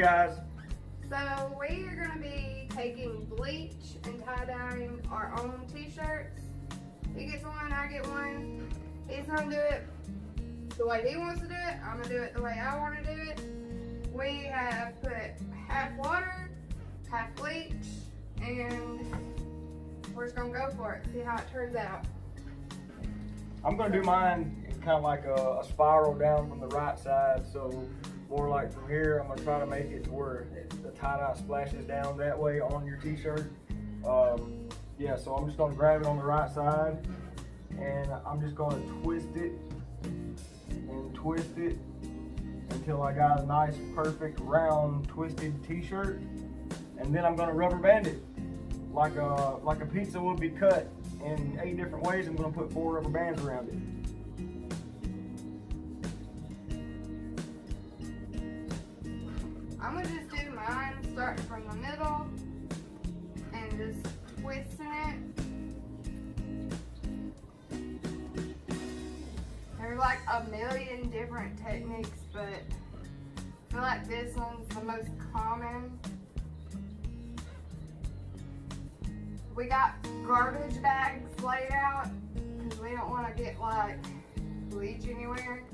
guys? So we are going to be taking bleach and tie-dyeing our own t-shirts. He gets one, I get one. He's going to do it the way he wants to do it. I'm going to do it the way I want to do it. We have put half water, half bleach, and we're just going to go for it, see how it turns out. I'm going to do mine kind of like a spiral down from the right side, so more like from here. I'm going to try to make it to where the tie-dye splashes down that way on your t-shirt. Yeah, so I'm just going to grab it on the right side, and I'm just going to twist it and twist it until I got a nice, perfect, round, twisted t-shirt. And then I'm going to rubber band it like a pizza would be cut in 8 different ways. I'm going to put 4 rubber bands around it. I'm going to just do mine starting from the middle and just twisting it. There's like a million different techniques, but I feel like this one's the most common. We got garbage bags laid out because we don't want to get like bleach anywhere.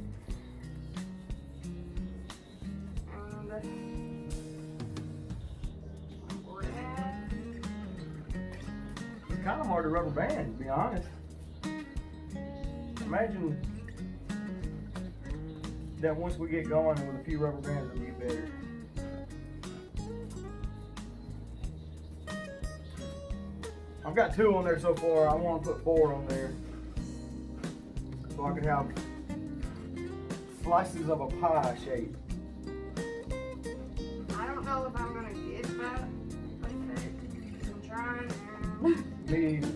It's kind of hard to rubber band, to be honest. Imagine that once we get going with a few rubber bands, it'll get better. I've got 2 on there so far. I want to put 4 on there so I can have slices of a pie shape. I don't know if I'm gonna get that perfect. I'm trying. And Me either.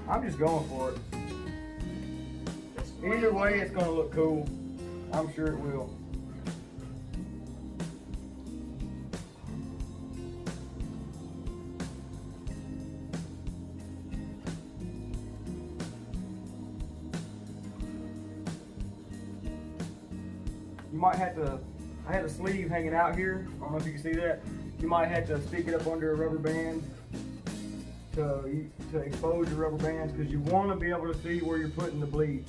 I'm just going for it. Either way, it's gonna look cool. I'm sure it will. You might have to, I had a sleeve hanging out here. I don't know if you can see that. You might have to stick it up under a rubber band to expose your rubber bands, because you want to be able to see where you're putting the bleach.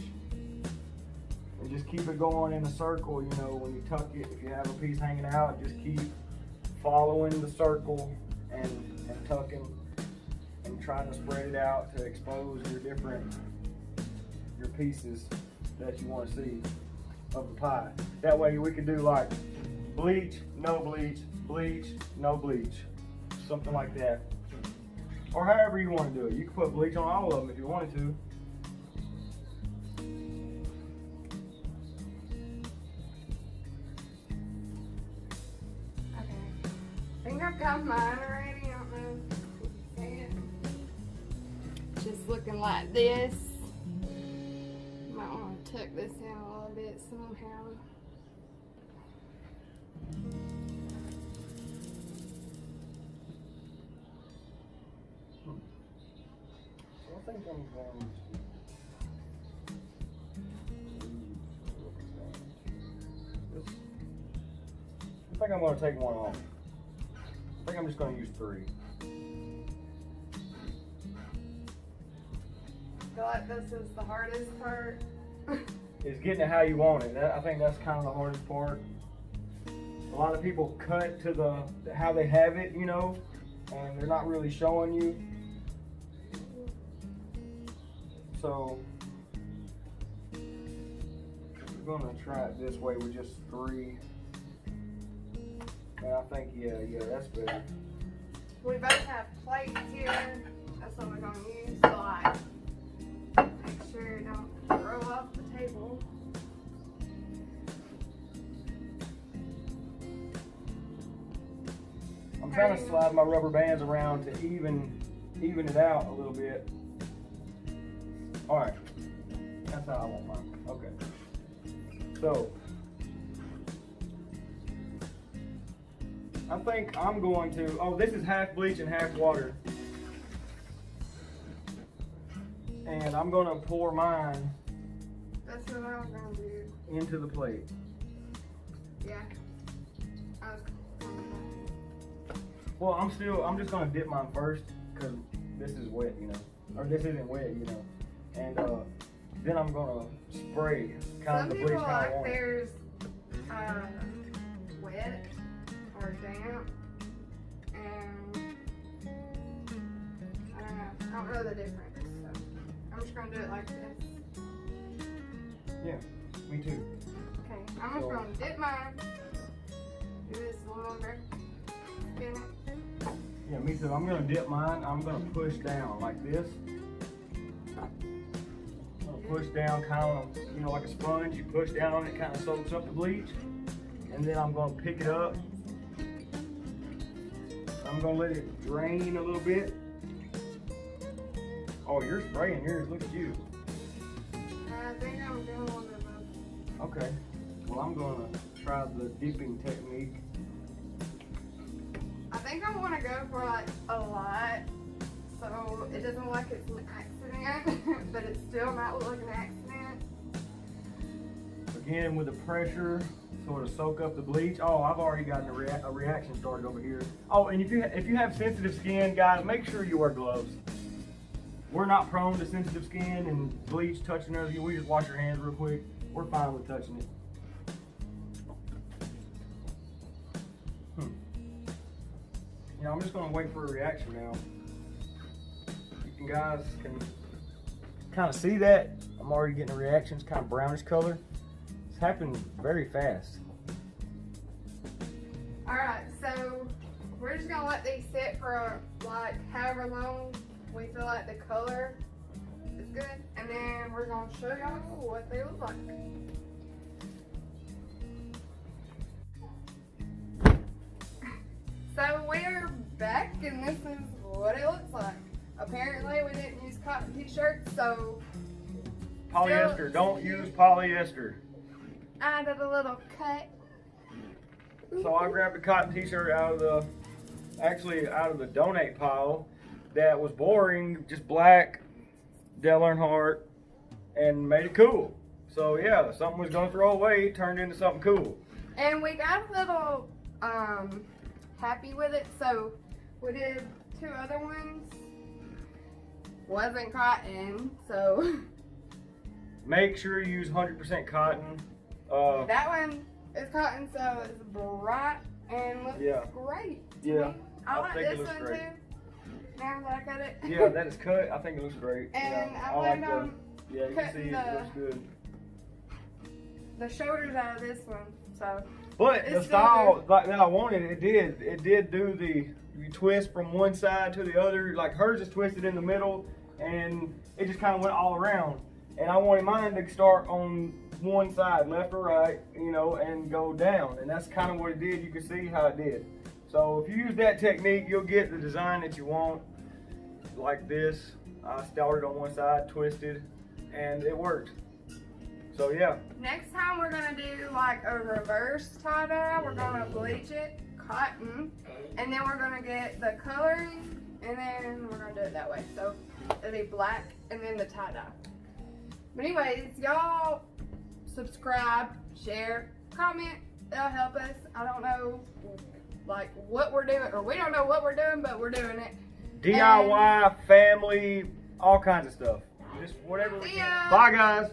And just keep it going in a circle, you know, when you tuck it. If you have a piece hanging out, just keep following the circle and tucking and trying to spread it out to expose your pieces that you want to see of the pie. That way we can do like bleach, no bleach, bleach, no bleach, something like that. Or however you want to do it. You can put bleach on all of them if you wanted to. okay. I think I've got mine already. I don't know if you can see it. Just looking like this. Might want to tuck this in a little bit somehow. I think I'm going to... I think I'm going to take one off. I think I'm just going to use 3. I feel like this is the hardest part. Is getting it how you want it. I think that's kind of the hardest part. A lot of people cut to how they have it, you know, and they're not really showing you. So we're gonna try it this way with just 3. And I think yeah, that's better. We both have plates here. That's what we're gonna use. So like, make sure you don't throw off the table. I'm trying to slide my rubber bands around to even it out a little bit. All right, that's how I want mine. Okay. So I think I'm going to. Oh, this is half bleach and half water, and I'm going to pour mine what I was gonna do. into the plate. Yeah. I was Well, I'm just gonna dip mine first because this is wet, you know, or this isn't wet, you know, and then I'm gonna spray kind Some of the bleach people how I like want it. theirs wet or damp, and I don't know the difference. So I'm just gonna do it like this. Yeah, me too. Okay, I'm just gonna dip mine. Do this a little bit. Spin it. Yeah, me too. I'm gonna dip mine. I'm gonna push down like this. I'm gonna push down kind of, you know, like a sponge. You push down on it, kind of soaks up the bleach. And then I'm gonna pick it up. I'm gonna let it drain a little bit. Oh, you're spraying yours. Look at you. I think I'm doing one of them. Okay. Well, I'm gonna try the dipping technique. I think I want to go for like a lot, so it doesn't look like it's an accident, but it still might look like an accident. Again, with the pressure, sort of soak up the bleach. Oh, I've already gotten a reaction started over here. Oh, and if you have sensitive skin, guys, make sure you wear gloves. We're not prone to sensitive skin and bleach touching other you. We just wash your hands real quick. We're fine with touching it. Yeah, I'm just gonna wait for a reaction now. You guys can kind of see that. I'm already getting a reaction. It's kind of brownish color. It's happening very fast. Alright, so we're just gonna let these sit for like however long we feel like the color is good, and then we're gonna show y'all what they look like. So we're back, and this is what it looks like. Apparently we didn't use cotton t-shirts, so Polyester, don't use polyester. I did a little cut. So I grabbed a cotton t-shirt out of the donate pile that was boring, just black, Dale Earnhardt, and made it cool. So yeah, something was gonna throw away turned into something cool. And we got a little happy with it, so we did 2 other ones. Wasn't cotton, so Make sure you use 100% cotton. that one is cotton, so it's bright and looks great to Yeah, me. I like think it this looks one great. too. Now that I cut it. Yeah, that is cut. I think it looks great. And yeah, I like planned the. on Yeah, you can see cutting it looks good. the shoulders out of this one, so. But the It's style like that I wanted, it did do the you twist from one side to the other. Like hers is twisted in the middle, and it just kind of went all around. And I wanted mine to start on one side, left or right, you know, and go down. And that's kind of what it did. You can see how it did. So if you use that technique, you'll get the design that you want, like this. I started on one side, twisted, and it worked. So yeah. Next time we're gonna do like a reverse tie-dye. We're gonna bleach it, cotton, and then we're gonna get the coloring, and then we're gonna do it that way. So it'll be black and then the tie-dye. But anyways, y'all subscribe, share, comment. It'll help us. I don't know like what we're doing, or we don't know what we're doing, but we're doing it. DIY, family, all kinds of stuff. Just whatever we See can. ya. Bye guys.